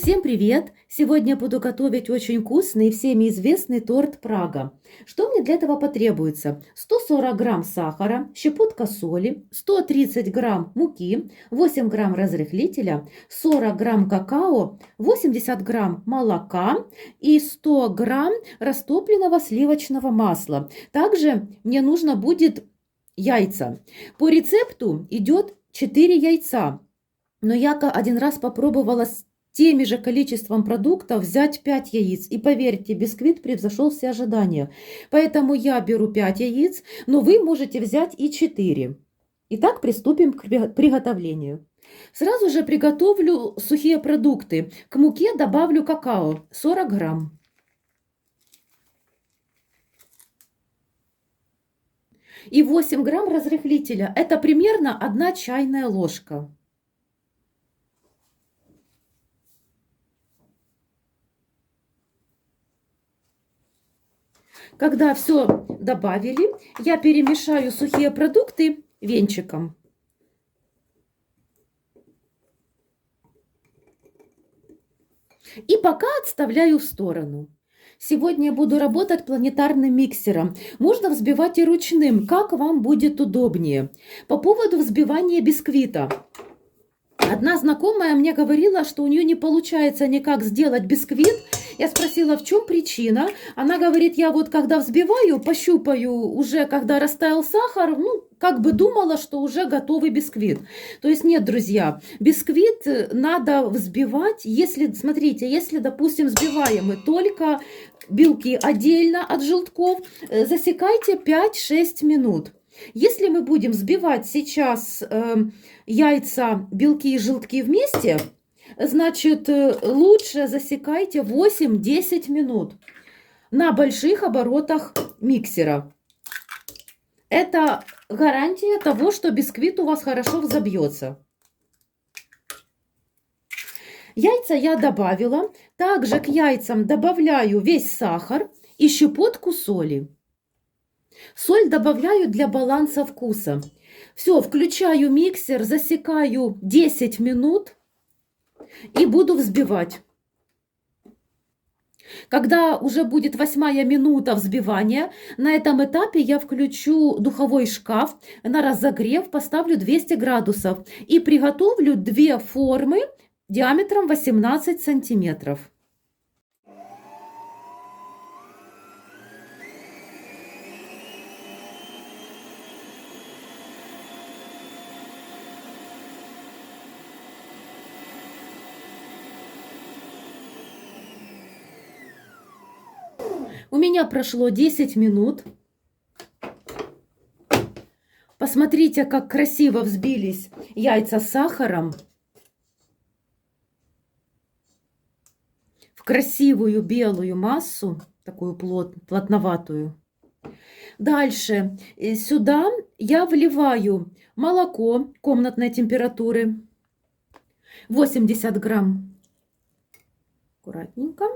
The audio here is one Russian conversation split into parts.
Всем привет! Сегодня буду готовить очень вкусный и всеми известный торт Прага. Что мне для этого потребуется? 140 грамм сахара, щепотка соли, 130 грамм муки, 8 грамм разрыхлителя, 40 грамм какао, 80 грамм молока и 100 грамм растопленного сливочного масла. Также мне нужно будет яйца. По рецепту идет 4 яйца. Но я один раз попробовала с теми же количеством продуктов взять 5 яиц. И поверьте, бисквит превзошел все ожидания. Поэтому я беру 5 яиц, но вы можете взять и 4. Итак, приступим к приготовлению. Сразу же приготовлю сухие продукты. К муке добавлю какао 40 грамм. И 8 грамм разрыхлителя. Это примерно 1 чайная ложка. Когда все добавили, я перемешаю сухие продукты венчиком. И пока отставляю в сторону. Сегодня я буду работать планетарным миксером. Можно взбивать и ручным, как вам будет удобнее. По поводу взбивания бисквита. Одна знакомая мне говорила, что у нее не получается никак сделать бисквит. Я спросила, в чем причина. Она говорит, я вот когда взбиваю, пощупаю уже, когда растаял сахар, ну, как бы думала, что уже готовый бисквит. То есть нет, друзья, бисквит надо взбивать, если, смотрите, если, допустим, взбиваем мы только белки отдельно от желтков, засекайте 5-6 минут. Если мы будем взбивать сейчас яйца, белки и желтки вместе, значит, лучше засекайте 8-10 минут на больших оборотах миксера. Это гарантия того, что бисквит у вас хорошо взобьется. Яйца я добавила. Также к яйцам добавляю весь сахар и щепотку соли. Соль добавляю для баланса вкуса. Все, включаю миксер, засекаю 10 минут и буду взбивать. Когда уже будет 8-я минута взбивания, на этом этапе я включу духовой шкаф на разогрев, поставлю 200 градусов и приготовлю 2 формы диаметром 18 сантиметров. У меня прошло 10 минут. Посмотрите, как красиво взбились яйца с сахаром в красивую белую массу, такую плотноватую. Дальше сюда я вливаю молоко комнатной температуры 80 грамм. Аккуратненько.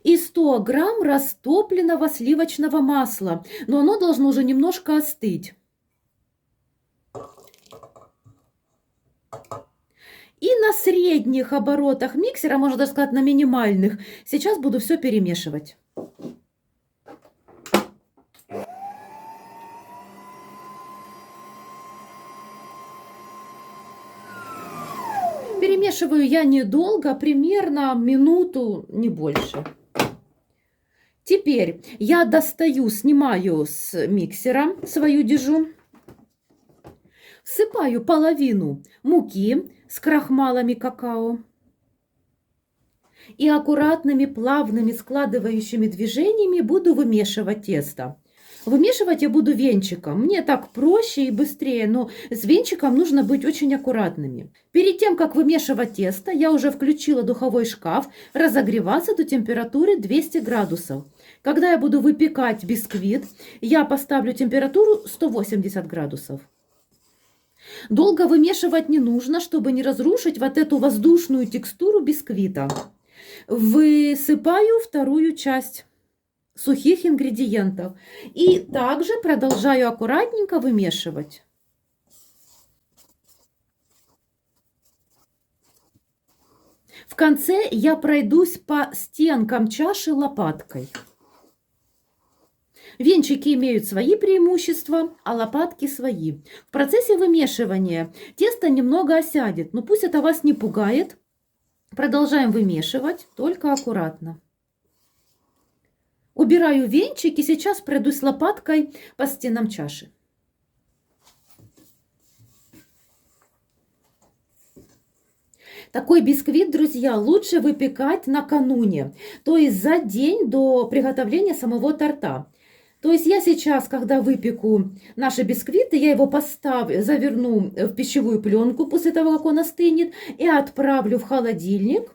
И 100 грамм растопленного сливочного масла. Но оно должно уже немножко остыть. И на средних оборотах миксера, можно даже сказать на минимальных, сейчас буду все перемешивать. Перемешиваю я недолго, примерно минуту, не больше. Теперь я достаю, снимаю с миксера свою дежу, всыпаю половину муки с крахмалами какао и аккуратными, плавными, складывающими движениями буду вымешивать тесто. Вымешивать я буду венчиком. Мне так проще и быстрее, но с венчиком нужно быть очень аккуратными. Перед тем, как вымешивать тесто, я уже включила духовой шкаф разогреваться до температуры 200 градусов. Когда я буду выпекать бисквит, я поставлю температуру 180 градусов. Долго вымешивать не нужно, чтобы не разрушить вот эту воздушную текстуру бисквита. Высыпаю вторую часть сухих ингредиентов. И также продолжаю аккуратненько вымешивать. В конце я пройдусь по стенкам чаши лопаткой. Венчики имеют свои преимущества, а лопатки свои. В процессе вымешивания тесто немного осядет, но пусть это вас не пугает. Продолжаем вымешивать, только аккуратно. Убираю венчик и сейчас пройдусь лопаткой по стенам чаши. Такой бисквит, друзья, лучше выпекать накануне, то есть за день до приготовления самого торта. То есть я сейчас, когда выпеку наши бисквиты, я его поставлю, заверну в пищевую пленку после того, как он остынет, и отправлю в холодильник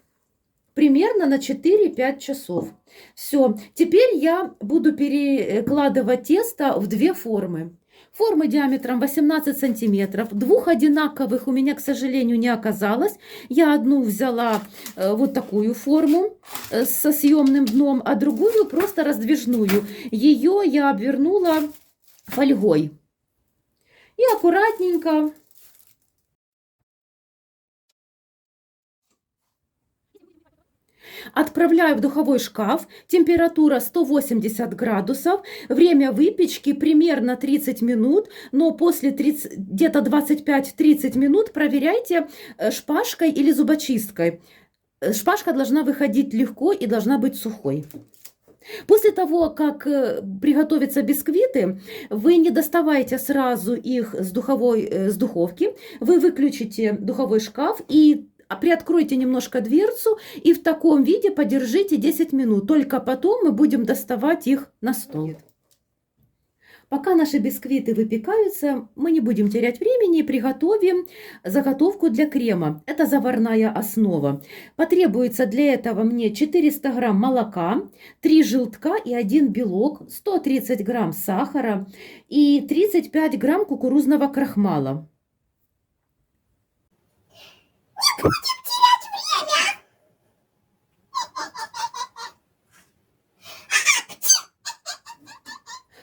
примерно на 4-5 часов. Все, теперь я буду перекладывать тесто в две формы. Формы диаметром 18 сантиметров. Двух одинаковых у меня, к сожалению, не оказалось. Я одну взяла вот такую форму со съемным дном, а другую просто раздвижную. Ее я обвернула фольгой. И аккуратненько отправляю в духовой шкаф, температура 180 градусов, время выпечки примерно 30 минут, но после где-то 25-30 минут проверяйте шпажкой или зубочисткой. Шпажка должна выходить легко и должна быть сухой. После того, как приготовятся бисквиты, вы не доставайте сразу их с духовки, вы выключите духовой шкаф и приоткройте немножко дверцу и в таком виде подержите 10 минут. Только потом мы будем доставать их на стол. Пока наши бисквиты выпекаются, мы не будем терять времени и приготовим заготовку для крема. Это заварная основа. Потребуется для этого мне 400 грамм молока, 3 желтка и 1 белок, 130 грамм сахара и 35 грамм кукурузного крахмала. Не будем терять время!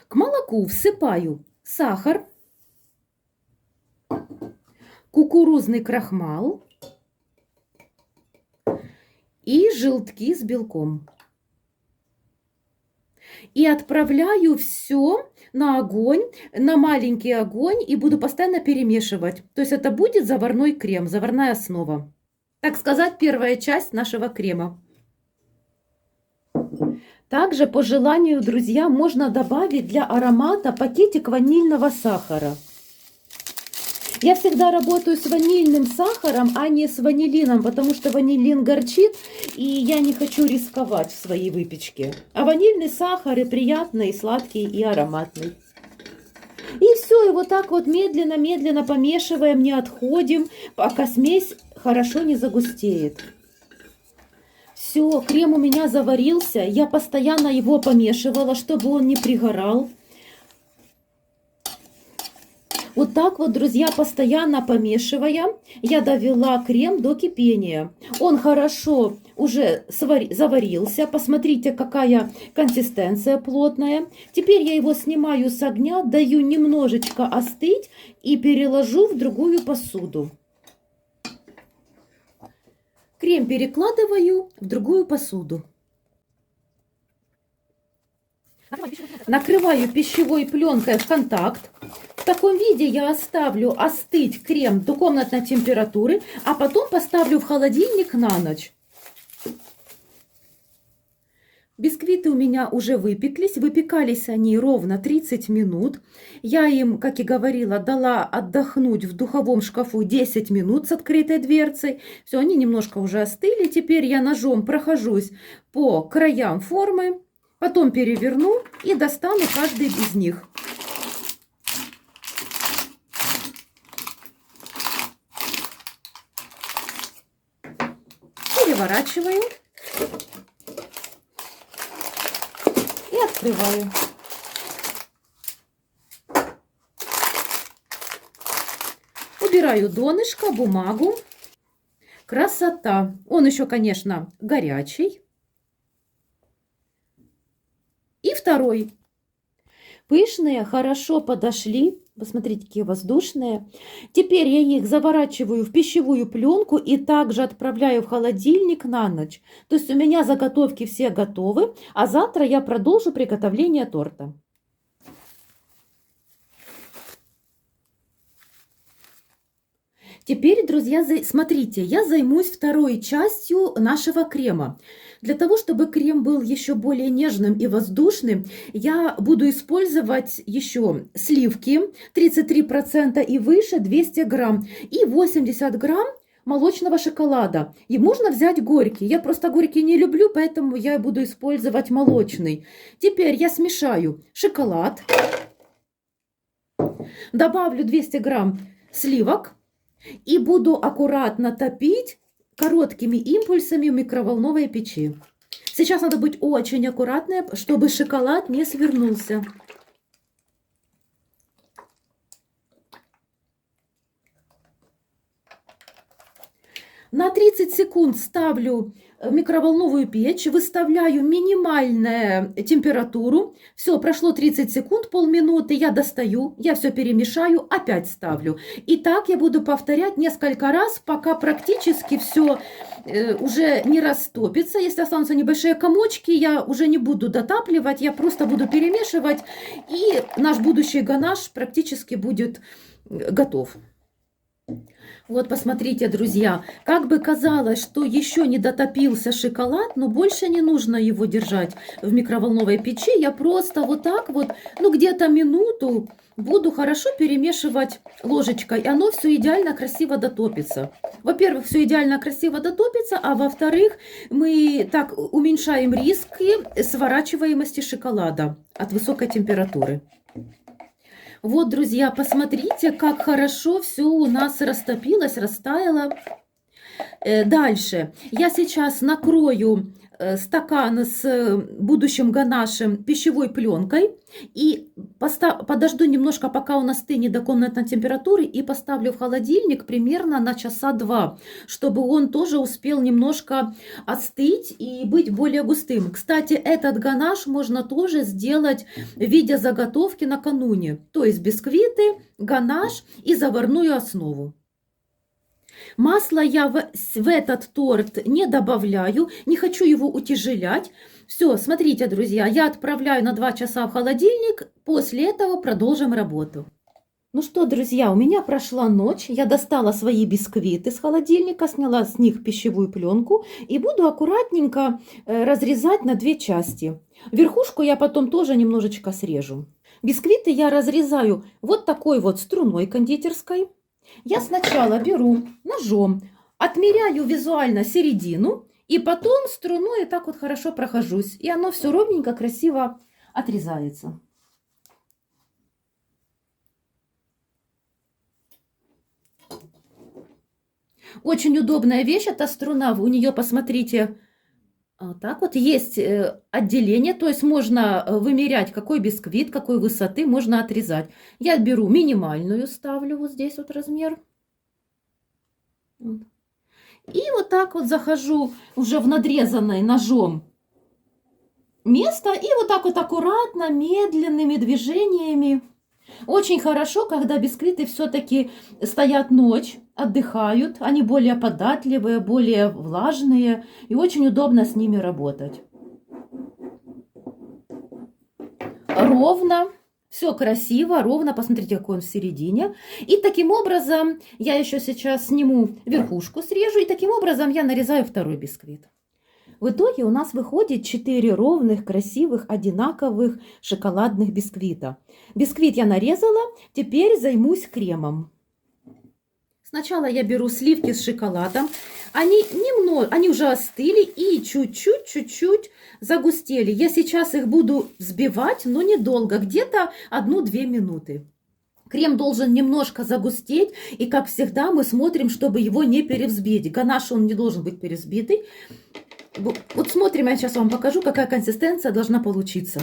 К молоку всыпаю сахар, кукурузный крахмал и желтки с белком. И отправляю все на огонь, на маленький огонь, и буду постоянно перемешивать. То есть это будет заварной крем, заварная основа. Так сказать, первая часть нашего крема. Также по желанию, друзья, можно добавить для аромата пакетик ванильного сахара. Я всегда работаю с ванильным сахаром, а не с ванилином, потому что ванилин горчит, и я не хочу рисковать в своей выпечке. А ванильный сахар и приятный, и сладкий, и ароматный. И все, и вот так вот медленно-медленно помешиваем, не отходим, пока смесь хорошо не загустеет. Все, крем у меня заварился, я постоянно его помешивала, чтобы он не пригорал. Вот так вот, друзья, постоянно помешивая, я довела крем до кипения. Он хорошо уже заварился. Посмотрите, какая консистенция плотная. Теперь я его снимаю с огня, даю немножечко остыть и переложу в другую посуду. Крем перекладываю в другую посуду. Накрываю пищевой пленкой в контакт. В таком виде я оставлю остыть крем до комнатной температуры, а потом поставлю в холодильник на ночь. Бисквиты у меня уже выпеклись. Выпекались они ровно 30 минут. Я им, как и говорила, дала отдохнуть в духовом шкафу 10 минут с открытой дверцей. Все, они немножко уже остыли. Теперь я ножом прохожусь по краям формы. Потом переверну и достану каждый из них. Переворачиваю и открываю. Убираю донышко, бумагу. Красота! Он еще, конечно, горячий. И второй. Пышные, хорошо подошли. Посмотрите, какие воздушные. Теперь я их заворачиваю в пищевую пленку и также отправляю в холодильник на ночь. То есть у меня заготовки все готовы, а завтра я продолжу приготовление торта. Теперь, друзья, смотрите, я займусь второй частью нашего крема. Для того, чтобы крем был еще более нежным и воздушным, я буду использовать еще сливки 33% и выше 200 грамм и 80 грамм молочного шоколада. И можно взять горький. Я просто горький не люблю, поэтому я буду использовать молочный. Теперь я смешаю шоколад, добавлю 200 грамм сливок и буду аккуратно топить короткими импульсами в микроволновой печи. Сейчас надо быть очень аккуратной, чтобы шоколад не свернулся. На 30 секунд ставлю в микроволновую печь, выставляю минимальную температуру. Все, прошло 30 секунд, полминуты, я достаю, я все перемешаю, опять ставлю. И так я буду повторять несколько раз, пока практически все уже не растопится. Если останутся небольшие комочки, я уже не буду дотапливать, я просто буду перемешивать, и наш будущий ганаш практически будет готов. Вот посмотрите, друзья, как бы казалось, что еще не дотопился шоколад, но больше не нужно его держать в микроволновой печи. Я просто вот так вот, ну где-то минуту буду хорошо перемешивать ложечкой, и оно все идеально красиво дотопится. Во-первых, все идеально красиво дотопится, а во-вторых, мы так уменьшаем риски сворачиваемости шоколада от высокой температуры. Вот, друзья, посмотрите, как хорошо все у нас растопилось, растаяло. Дальше я сейчас накрою стакан с будущим ганашем пищевой пленкой и подожду немножко, пока он остынет до комнатной температуры, и поставлю в холодильник примерно на часа 2, чтобы он тоже успел немножко остыть и быть более густым. Кстати, этот ганаш можно тоже сделать в виде заготовки накануне, то есть бисквиты, ганаш и заварную основу. Масло я в этот торт не добавляю, не хочу его утяжелять. Все, смотрите, друзья, я отправляю на 2 часа в холодильник, после этого продолжим работу. Ну что, друзья, у меня прошла ночь, я достала свои бисквиты с холодильника, сняла с них пищевую пленку и буду аккуратненько разрезать на 2 части. Верхушку я потом тоже немножечко срежу. Бисквиты я разрезаю вот такой вот струной кондитерской. Я сначала беру ножом, отмеряю визуально середину, и потом струной так вот хорошо прохожусь. И оно все ровненько, красиво отрезается. Очень удобная вещь эта струна. У нее, посмотрите, вот так вот есть отделение. То есть можно вымерять, какой бисквит, какой высоты можно отрезать. Я беру минимальную, ставлю вот здесь вот размер. И вот так вот захожу уже в надрезанное ножом место. И вот так вот аккуратно, медленными движениями. Очень хорошо, когда бисквиты все-таки стоят ночь, отдыхают. Они более податливые, более влажные. И очень удобно с ними работать. Ровно. Все красиво, ровно. Посмотрите, какой он в середине. И таким образом я еще сейчас сниму верхушку, срежу. И таким образом я нарезаю второй бисквит. В итоге у нас выходит 4 ровных, красивых, одинаковых шоколадных бисквита. Бисквит я нарезала, теперь займусь кремом. Сначала я беру сливки с шоколадом. Они уже остыли и чуть-чуть загустели. Я сейчас их буду взбивать, но недолго, где-то 1-2 минуты. Крем должен немножко загустеть, и, как всегда, мы смотрим, чтобы его не перевзбить. Ганаш, он не должен быть перевзбитый. Вот смотрим, я сейчас вам покажу, какая консистенция должна получиться.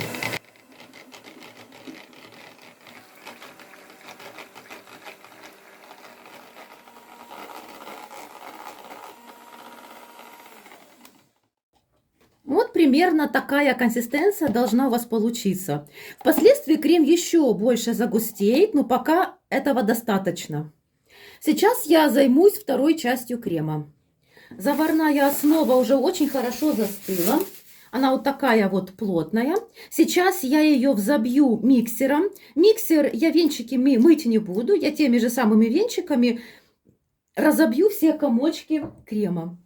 Вот Вот примерно такая консистенция должна у вас получиться. Впоследствии крем еще больше загустеет, но пока этого достаточно. Сейчас я займусь второй частью крема. Заварная основа уже очень хорошо застыла. Она вот такая вот плотная. Сейчас я ее взобью миксером. Миксер я венчики мыть не буду. Я теми же самыми венчиками разобью все комочки крема.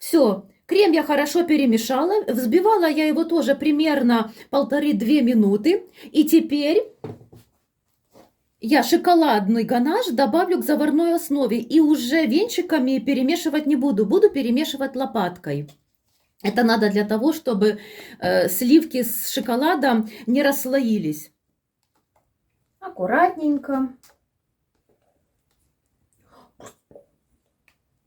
Все, крем я хорошо перемешала. Взбивала я его тоже примерно 1,5-2 минуты. И теперь я шоколадный ганаш добавлю к заварной основе. И уже венчиками перемешивать не буду. Буду перемешивать лопаткой. Это надо для того, чтобы сливки с шоколадом не расслоились. Аккуратненько.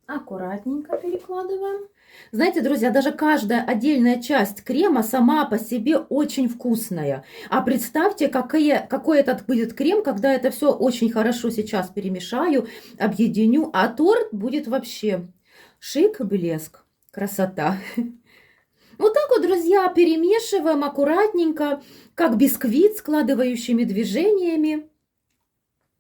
Аккуратненько перекладываем. Знаете, друзья, даже каждая отдельная часть крема сама по себе очень вкусная. А представьте, какой этот будет крем, когда это все очень хорошо сейчас перемешаю, объединю. А торт будет вообще шик, блеск, красота. Вот так вот, друзья, перемешиваем аккуратненько, как бисквит, складывающими движениями.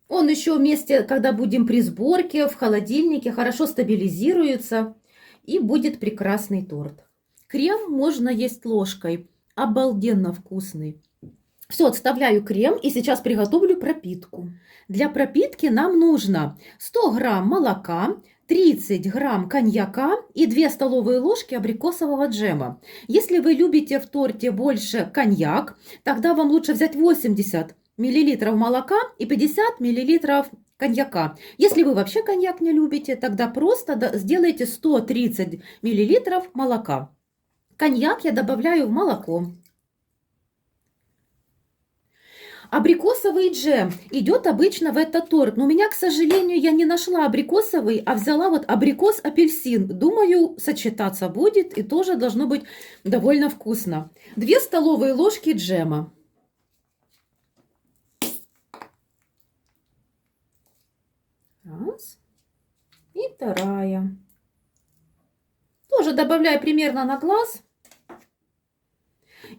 Он еще вместе, когда будем при сборке в холодильнике, хорошо стабилизируется и будет прекрасный торт. Крем можно есть ложкой, обалденно вкусный. Все, отставляю крем и сейчас приготовлю пропитку. Для пропитки нам нужно 100 грамм молока, 30 грамм коньяка и 2 столовые ложки абрикосового джема. Если вы любите в торте больше коньяк, тогда вам лучше взять 80 миллилитров молока и 50 миллилитров коньяка. Если вы вообще коньяк не любите, тогда просто сделайте 130 миллилитров молока. Коньяк я добавляю в молоко. Абрикосовый джем идет обычно в этот торт. Но у меня, к сожалению, я не нашла абрикосовый, а взяла вот абрикос-апельсин. Думаю, сочетаться будет и тоже должно быть довольно вкусно. 2 столовые ложки джема. Раз. И вторая. Тоже добавляю примерно на глаз.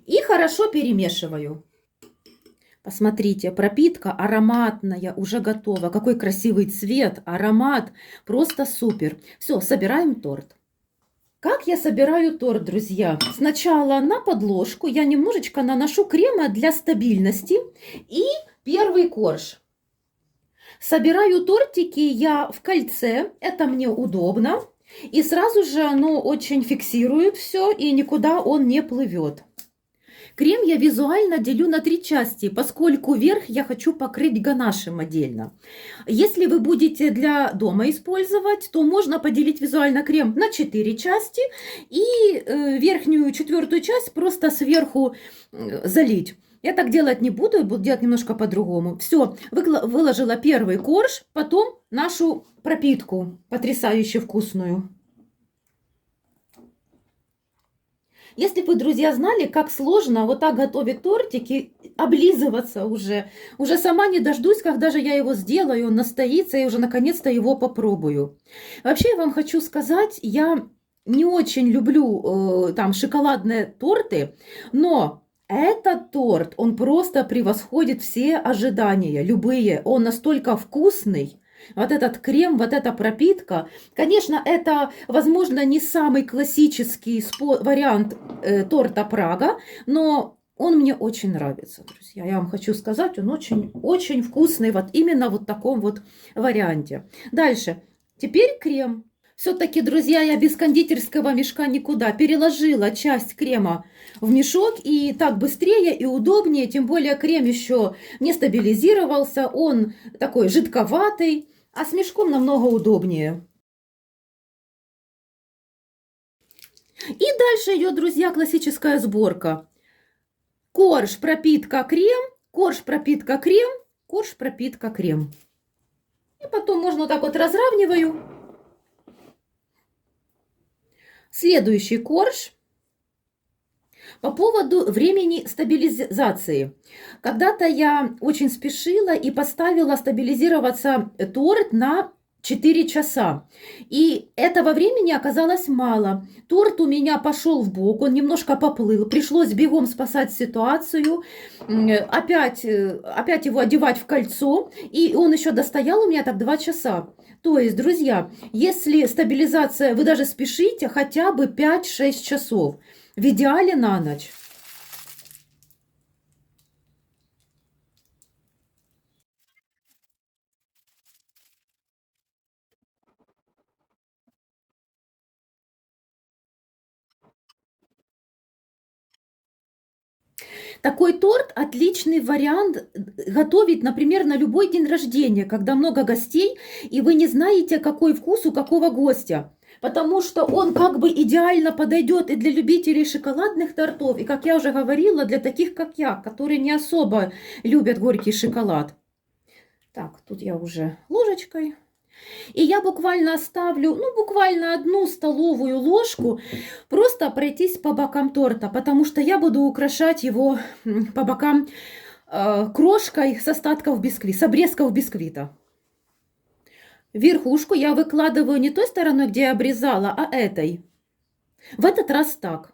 И хорошо перемешиваю. Посмотрите, пропитка ароматная, уже готова. Какой красивый цвет, аромат. Просто супер. Все, собираем торт. Как я собираю торт, друзья? Сначала на подложку я немножечко наношу крема для стабильности. И первый корж. Собираю тортики я в кольце. Это мне удобно. И сразу же оно очень фиксирует все, и никуда он не плывет. Крем я визуально делю на 3 части, поскольку верх я хочу покрыть ганашем отдельно. Если вы будете для дома использовать, то можно поделить визуально крем на 4 части и верхнюю 4-ю часть просто сверху залить. Я так делать не буду, буду делать немножко по-другому. Все, выложила первый корж, потом нашу пропитку, потрясающе вкусную. Если вы, друзья, знали, как сложно вот так готовить тортики, облизываться уже сама не дождусь, когда же я его сделаю, он настоится, и уже наконец-то его попробую. Вообще, я вам хочу сказать, я не очень люблю там шоколадные торты, но этот торт, он просто превосходит все ожидания, любые. Он настолько вкусный. Вот этот крем, вот эта пропитка. Конечно, это, возможно, не самый классический вариант торта Прага, но он мне очень нравится, друзья. Я вам хочу сказать, он очень вкусный вот именно вот в таком вот варианте. Дальше. Теперь крем. Все-таки, друзья, я без кондитерского мешка никуда. Переложила часть крема в мешок, и так быстрее и удобнее. Тем более крем еще не стабилизировался, он такой жидковатый. А с мешком намного удобнее. И дальше идет, друзья, классическая сборка. Корж, пропитка, крем, корж, пропитка, крем, корж, пропитка, крем. И потом можно вот так вот разравниваю. Следующий корж по поводу времени стабилизации. Когда-то я очень спешила и поставила стабилизироваться торт на 4 часа. И этого времени оказалось мало. Торт у меня пошел в бок, он немножко поплыл. Пришлось бегом спасать ситуацию, опять его одевать в кольцо. И он еще достоял у меня так 2 часа. То есть, друзья, если стабилизация, вы даже спешите, хотя бы 5-6 часов. В идеале на ночь. Такой торт отличный вариант готовить, например, на любой день рождения, когда много гостей, и вы не знаете, какой вкус у какого гостя. Потому что он как бы идеально подойдет и для любителей шоколадных тортов, и, как я уже говорила, для таких, как я, которые не особо любят горький шоколад. Так, тут я уже ложечкой. И я буквально оставлю, ну, буквально 1 столовую ложку, просто пройтись по бокам торта, потому что я буду украшать его по бокам крошкой с остатков бисквита, с обрезков бисквита. Верхушку я выкладываю не той стороной, где я обрезала, а этой. В этот раз так.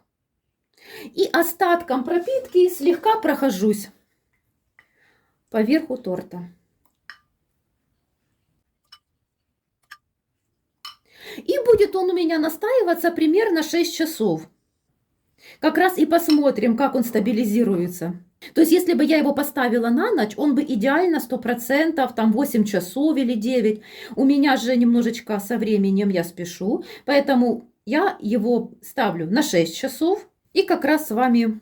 И остатком пропитки слегка прохожусь по верху торта. И будет он у меня настаиваться примерно 6 часов. Как раз и посмотрим, как он стабилизируется. То есть, если бы я его поставила на ночь, он бы идеально 100%, там 8 часов или 9. У меня же немножечко со временем я спешу, поэтому я его ставлю на 6 часов и как раз с вами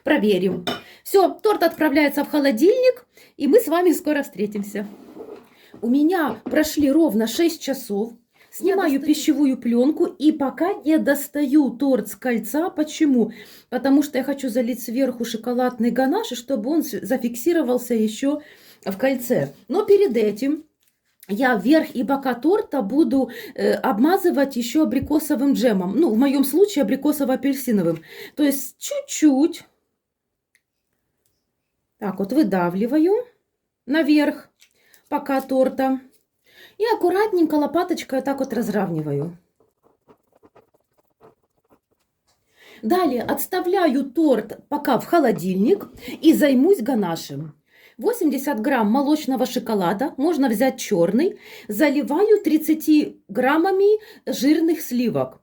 проверим. Все, торт отправляется в холодильник, и мы с вами скоро встретимся. У меня прошли ровно 6 часов. Снимаю пищевую пленку и пока не достаю торт с кольца. Почему? Потому что я хочу залить сверху шоколадный ганаш, и чтобы он зафиксировался еще в кольце. Но перед этим я верх и бока торта буду обмазывать еще абрикосовым джемом. Ну, в моем случае абрикосово-апельсиновым. То есть чуть-чуть. Так вот выдавливаю наверх бока торта. И аккуратненько лопаточкой так вот разравниваю. Далее отставляю торт пока в холодильник и займусь ганашем. 80 грамм молочного шоколада, можно взять черный, заливаю 30 граммами жирных сливок.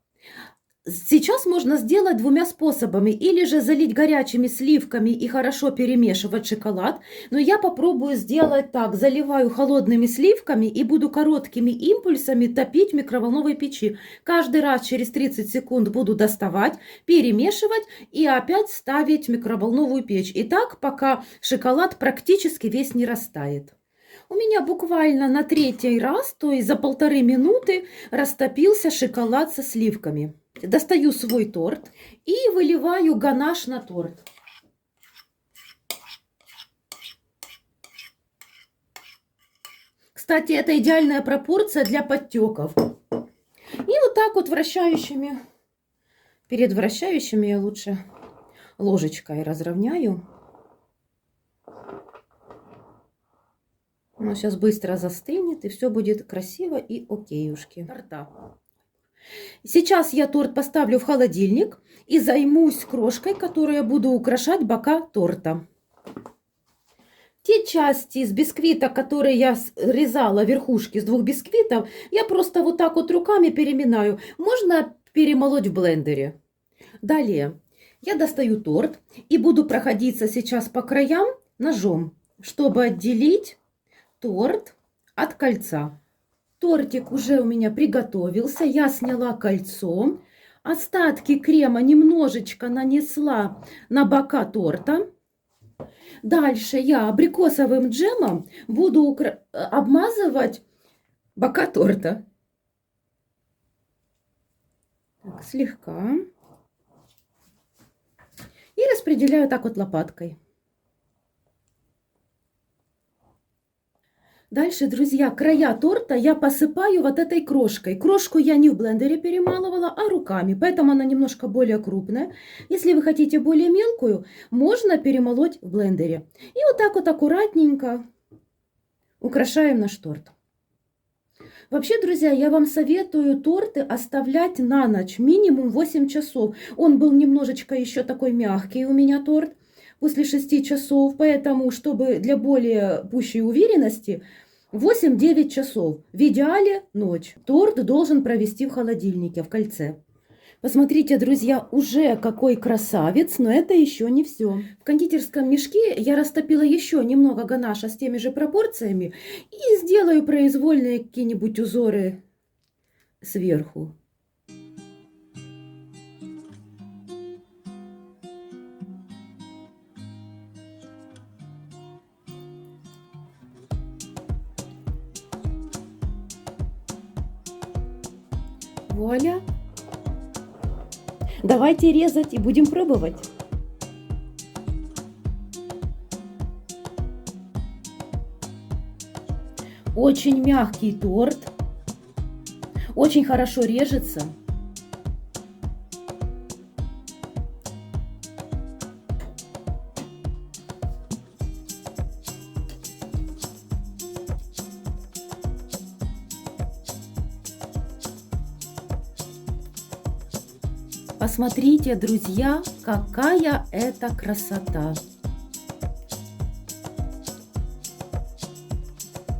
Сейчас можно сделать 2 способами. Или же залить горячими сливками и хорошо перемешивать шоколад. Но я попробую сделать так. Заливаю холодными сливками и буду короткими импульсами топить в микроволновой печи. Каждый раз через 30 секунд буду доставать, перемешивать и опять ставить в микроволновую печь. И так, пока шоколад практически весь не растает. У меня буквально на 3-й раз, то есть за 1,5 минуты, растопился шоколад со сливками. Достаю свой торт и выливаю ганаш на торт. Кстати, это идеальная пропорция для подтеков. И вот так вот вращающими, перед вращающими я лучше ложечкой разровняю. Оно сейчас быстро застынет, и все будет красиво и окейушки. Торта. Сейчас я торт поставлю в холодильник и займусь крошкой, которой я буду украшать бока торта. Те части из бисквита, которые я срезала, верхушки с 2 бисквитов, я просто вот так вот руками переминаю. Можно перемолоть в блендере. Далее я достаю торт и буду проходиться сейчас по краям ножом, чтобы отделить торт от кольца. Тортик уже у меня приготовился. Я сняла кольцо. Остатки крема немножечко нанесла на бока торта. Дальше я абрикосовым джемом буду обмазывать бока торта. Так, слегка. И распределяю так вот лопаткой. Дальше, друзья, края торта я посыпаю вот этой крошкой. Крошку я не в блендере перемалывала, а руками, поэтому она немножко более крупная. Если вы хотите более мелкую, можно перемолоть в блендере. И вот так вот аккуратненько украшаем наш торт. Вообще, друзья, я вам советую торты оставлять на ночь, минимум 8 часов. Он был немножечко еще такой мягкий у меня торт после 6 часов, поэтому, чтобы для более пущей уверенности, 8-9 часов. В идеале ночь. Торт должен провести в холодильнике, в кольце. Посмотрите, друзья, уже какой красавец, но это еще не все. В кондитерском мешке я растопила еще немного ганаша с теми же пропорциями и сделаю произвольные какие-нибудь узоры сверху. Вуаля! Давайте резать и будем пробовать. Очень мягкий торт, очень хорошо режется. Посмотрите, друзья, какая это красота!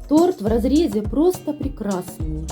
Торт в разрезе просто прекрасный.